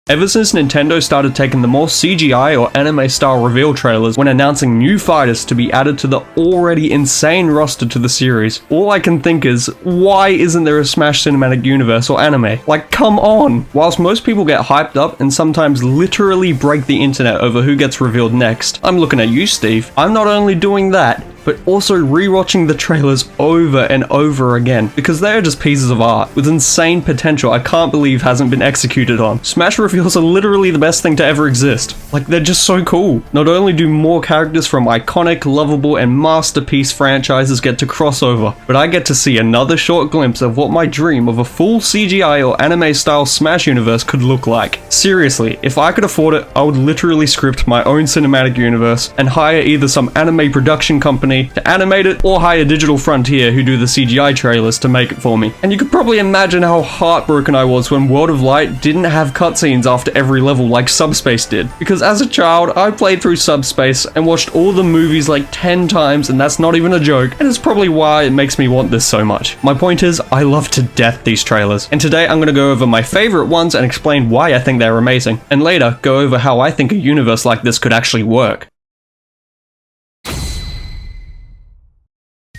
Ever since Nintendo started taking the more CGI or anime style reveal trailers when announcing new fighters to be added to the already insane roster to the series, all I can think is, why isn't there a Smash Cinematic Universe or anime? Like, come on! Whilst most people get hyped up and sometimes literally break the internet over who gets revealed next, I'm looking at you, Steve. I'm not only doing that, but also rewatching the trailers over and over again, because they are just pieces of art with insane potential I can't believe hasn't been executed on. Smash reveals are literally the best thing to ever exist. Like, they're just so cool. Not only do more characters from iconic, lovable, and masterpiece franchises get to crossover, but I get to see another short glimpse of what my dream of a full CGI or anime style Smash universe could look like. Seriously, if I could afford it, I would literally script my own cinematic universe and hire either some anime production company to animate it, or hire Digital Frontier who do the CGI trailers to make it for me. And you could probably imagine how heartbroken I was when World of Light didn't have cutscenes after every level like Subspace did. Because as a child, I played through Subspace and watched all the movies like 10 times, and that's not even a joke, and it's probably why it makes me want this so much. My point is, I love to death these trailers, and today I'm going to go over my favorite ones and explain why I think they're amazing, and later go over how I think a universe like this could actually work.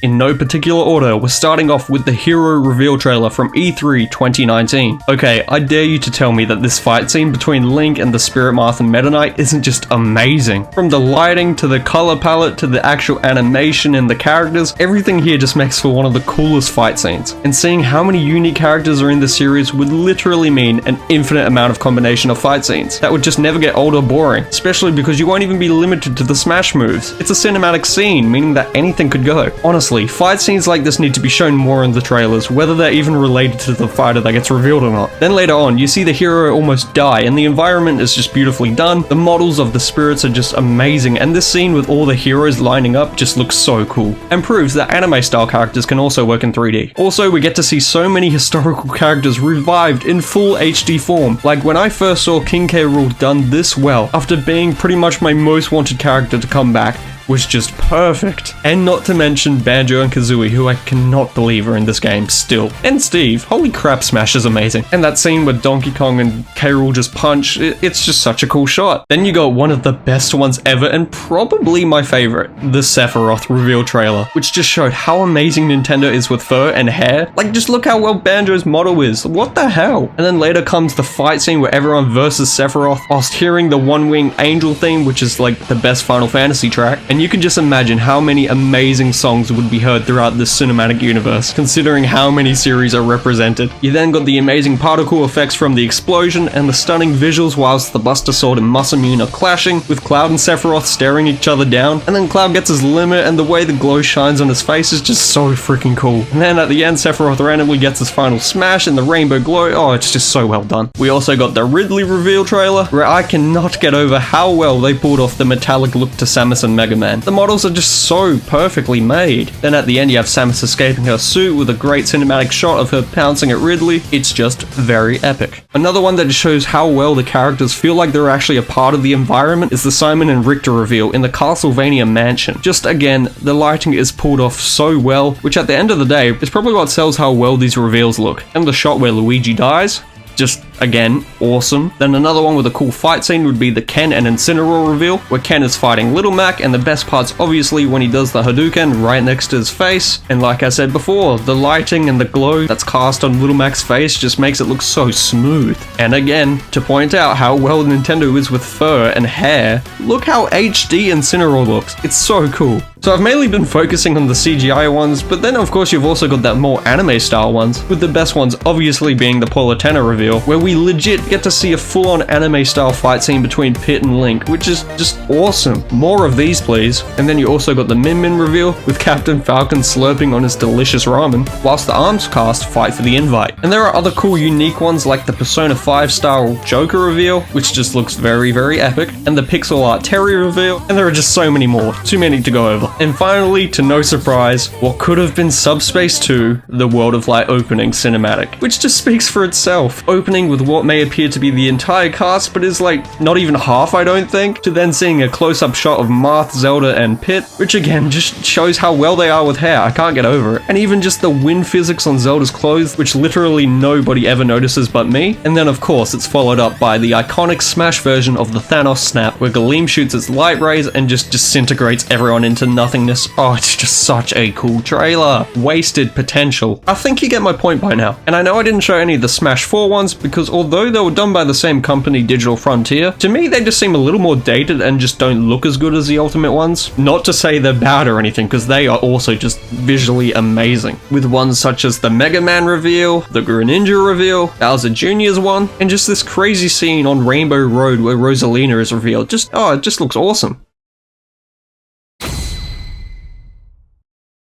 In no particular order, we're starting off with the Hero reveal trailer from E3 2019. Okay, I dare you to tell me that this fight scene between Link and the Spirit Moth and Meta Knight isn't just amazing. From the lighting to the color palette to the actual animation and the characters, everything here just makes for one of the coolest fight scenes. And seeing how many unique characters are in the series would literally mean an infinite amount of combination of fight scenes that would just never get old or boring, especially because you won't even be limited to the Smash moves. It's a cinematic scene, meaning that anything could go. Honestly, fight scenes like this need to be shown more in the trailers, whether they're even related to the fighter that gets revealed or not. Then later on, you see the hero almost die, and the environment is just beautifully done. The models of the spirits are just amazing, and this scene with all the heroes lining up just looks so cool, and proves that anime style characters can also work in 3D. Also, we get to see so many historical characters revived in full HD form, like when I first saw King K. Rool done this well, after being pretty much my most wanted character to come back, was just perfect. And not to mention Banjo and Kazooie, who I cannot believe are in this game still. And Steve, holy crap, Smash is amazing. And that scene where Donkey Kong and K. Rool just punch, it's just such a cool shot. Then you got one of the best ones ever, and probably my favorite, the Sephiroth reveal trailer, which just showed how amazing Nintendo is with fur and hair. Like, just look how well Banjo's model is. What the hell? And then later comes the fight scene where everyone versus Sephiroth, whilst hearing the One Wing Angel theme, which is like the best Final Fantasy track. And you can just imagine how many amazing songs would be heard throughout this cinematic universe, considering how many series are represented. You then got the amazing particle effects from the explosion and the stunning visuals whilst the Buster Sword and Masamune are clashing, with Cloud and Sephiroth staring each other down, and then Cloud gets his limit, and the way the glow shines on his face is just so freaking cool. And then at the end, Sephiroth randomly gets his final smash and the rainbow glow. Oh, it's just so well done. We also got the Ridley reveal trailer, where I cannot get over how well they pulled off the metallic look to Samus and Mega Man. The models are just so perfectly made. Then at the end you have Samus escaping her suit with a great cinematic shot of her pouncing at Ridley. It's just very epic. Another one that shows how well the characters feel like they're actually a part of the environment is the Simon and Richter reveal in the Castlevania mansion. Just again, the lighting is pulled off so well, which at the end of the day is probably what sells how well these reveals look. And the shot where Luigi dies, just, again, awesome. Then another one with a cool fight scene would be the Ken and Incineroar reveal, where Ken is fighting Little Mac, and the best part's obviously when he does the Hadouken right next to his face. And like I said before, the lighting and the glow that's cast on Little Mac's face just makes it look so smooth. And again, to point out how well Nintendo is with fur and hair, look how HD Incineroar looks. It's so cool. So I've mainly been focusing on the CGI ones, but then of course you've also got that more anime style ones, with the best ones obviously being the Palutena reveal, where we legit get to see a full-on anime style fight scene between Pit and Link, which is just awesome. More of these please. And then you also got the Min Min reveal, with Captain Falcon slurping on his delicious ramen, whilst the Arms cast fight for the invite. And there are other cool unique ones like the Persona 5 style Joker reveal, which just looks very, very epic, and the pixel art Terry reveal, and there are just so many more, too many to go over. And finally, to no surprise, what could have been Subspace 2, the World of Light opening cinematic, which just speaks for itself. Opening with with what may appear to be the entire cast, but is like not even half, I don't think, to then seeing a close-up shot of Marth, Zelda, and Pit, which again just shows how well they are with hair. I can't get over it. And even just the wind physics on Zelda's clothes, which literally nobody ever notices but me. And then of course it's followed up by the iconic Smash version of the Thanos snap, where Galeem shoots its light rays and just disintegrates everyone into nothingness. Oh, it's just such a cool trailer. Wasted potential. I think you get my point by now. And I know I didn't show any of the Smash 4 ones because although they were done by the same company, Digital Frontier, to me they just seem a little more dated and just don't look as good as the Ultimate ones. Not to say they're bad or anything, because they are also just visually amazing. With ones such as the Mega Man reveal, the Greninja reveal, Bowser Jr.'s one, and just this crazy scene on Rainbow Road where Rosalina is revealed. It just looks awesome.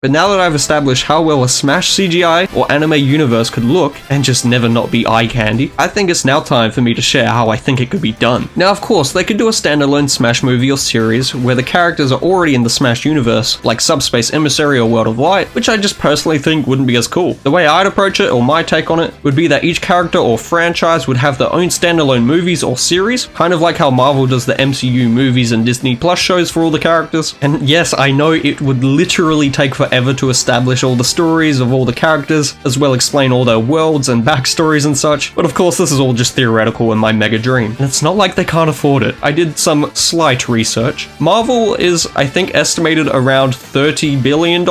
But now that I've established how well a Smash CGI or anime universe could look, and just never not be eye candy, I think it's now time for me to share how I think it could be done. Now of course, they could do a standalone Smash movie or series where the characters are already in the Smash universe, like Subspace Emissary or World of Light, which I just personally think wouldn't be as cool. The way I'd approach it, or my take on it, would be that each character or franchise would have their own standalone movies or series, kind of like how Marvel does the MCU movies and Disney Plus shows for all the characters. And yes, I know it would literally take forever to establish all the stories of all the characters, as well explain all their worlds and backstories and such, but of course this is all just theoretical in my mega dream, and it's not like they can't afford it. I did some slight research. Marvel is, I think, estimated around $30 billion,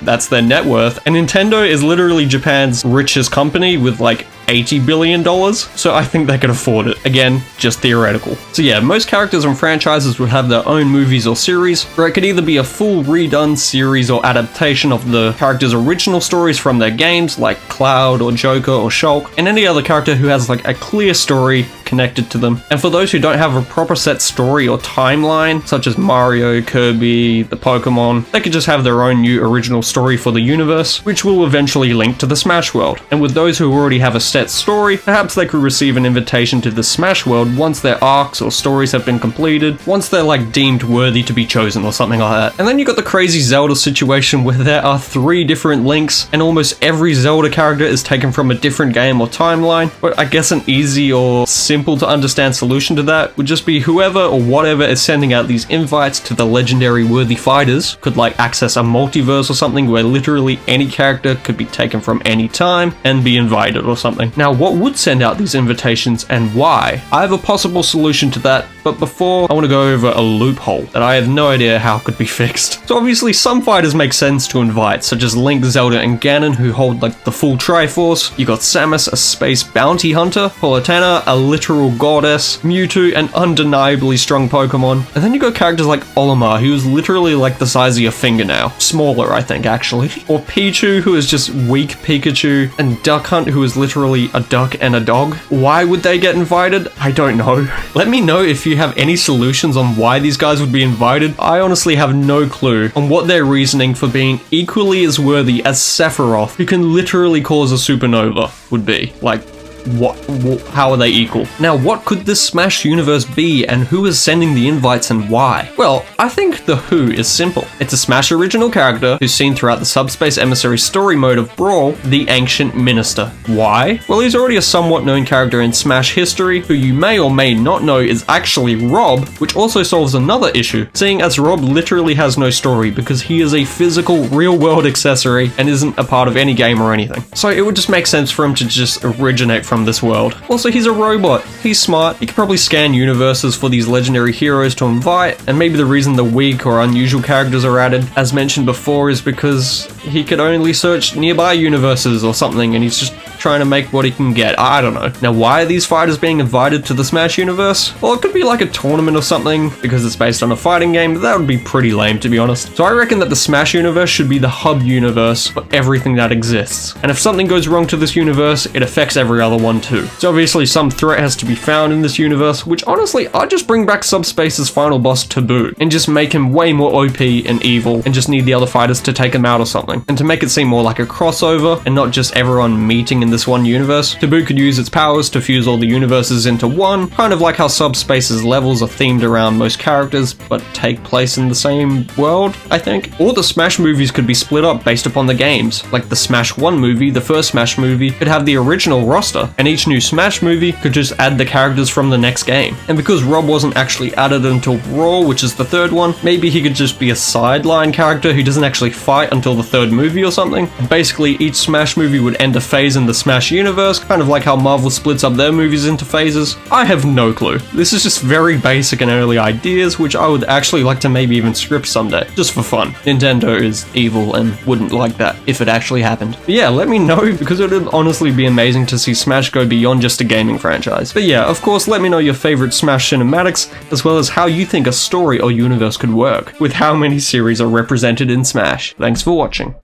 that's their net worth, and Nintendo is literally Japan's richest company with like $80 billion, so I think they could afford it. Again, just theoretical. So yeah, most characters and franchises would have their own movies or series, where it could either be a full redone series or adaptation of the characters' original stories from their games, like Cloud or Joker or Shulk, and any other character who has like a clear story connected to them. And for those who don't have a proper set story or timeline, such as Mario, Kirby, the Pokemon, they could just have their own new original story for the universe, which will eventually link to the Smash world. And with those who already have a set story, perhaps they could receive an invitation to the Smash world once their arcs or stories have been completed, once they're like deemed worthy to be chosen or something like that. And then you got the crazy Zelda situation where there are 3 different links and almost every Zelda character is taken from a different game or timeline. But I guess an easy or simple to understand solution to that would just be whoever or whatever is sending out these invites to the legendary worthy fighters could like access a multiverse or something where literally any character could be taken from any time and be invited or something. Now what would send out these invitations and why? I have a possible solution to that, but before I want to go over a loophole that I have no idea how could be fixed. So obviously some fighters make sense to invite, such as Link, Zelda, and Ganon, who hold like the full Triforce. You got Samus, a space bounty hunter, Palutena, a literal goddess, Mewtwo, an undeniably strong Pokemon, and then you got characters like Olimar, who is literally like the size of your fingernail. Smaller, I think, actually. Or Pichu, who is just weak Pikachu, and Duck Hunt, who is literally a duck and a dog. Why would they get invited? I don't know. Let me know if you have any solutions on why these guys would be invited. I honestly have no clue on what their reasoning for being equally as worthy as Sephiroth, who can literally cause a supernova, would be. Like, how are they equal? Now, what could this Smash universe be, and who is sending the invites and why? Well, I think the who is simple. It's a Smash original character who's seen throughout the Subspace Emissary story mode of Brawl, the Ancient Minister. Why? Well, he's already a somewhat known character in Smash history, who you may or may not know is actually Rob, which also solves another issue, seeing as Rob literally has no story because he is a physical, real-world accessory and isn't a part of any game or anything. So it would just make sense for him to just originate from this world. Also, he's a robot. He's smart. He could probably scan universes for these legendary heroes to invite, and maybe the reason the weak or unusual characters are added, as mentioned before, is because he could only search nearby universes or something, and he's just trying to make what he can get. I don't know. Now, why are these fighters being invited to the Smash universe? Well, it could be like a tournament or something, because it's based on a fighting game, but that would be pretty lame, to be honest. So I reckon that the Smash universe should be the hub universe for everything that exists. And if something goes wrong to this universe, it affects every other one too. So obviously some threat has to be found in this universe, which honestly, I'd just bring back Subspace's final boss, Taboo, and just make him way more OP and evil, and just need the other fighters to take him out or something. And to make it seem more like a crossover, and not just everyone meeting in the this one universe. To boot could use its powers to fuse all the universes into one, kind of like how Subspace's levels are themed around most characters, but take place in the same world, I think. Or the Smash movies could be split up based upon the games. Like the Smash 1 movie, the first Smash movie could have the original roster, and each new Smash movie could just add the characters from the next game. And because Rob wasn't actually added until Brawl, which is the third one, maybe he could just be a sideline character who doesn't actually fight until the third movie or something. Basically, each Smash movie would end a phase in the Smash universe, kind of like how Marvel splits up their movies into phases. I have no clue. This is just very basic and early ideas, which I would actually like to maybe even script someday, just for fun. Nintendo is evil and wouldn't like that if it actually happened. But yeah, let me know, because it would honestly be amazing to see Smash go beyond just a gaming franchise. But yeah, of course, let me know your favorite Smash cinematics, as well as how you think a story or universe could work, with how many series are represented in Smash. Thanks for watching.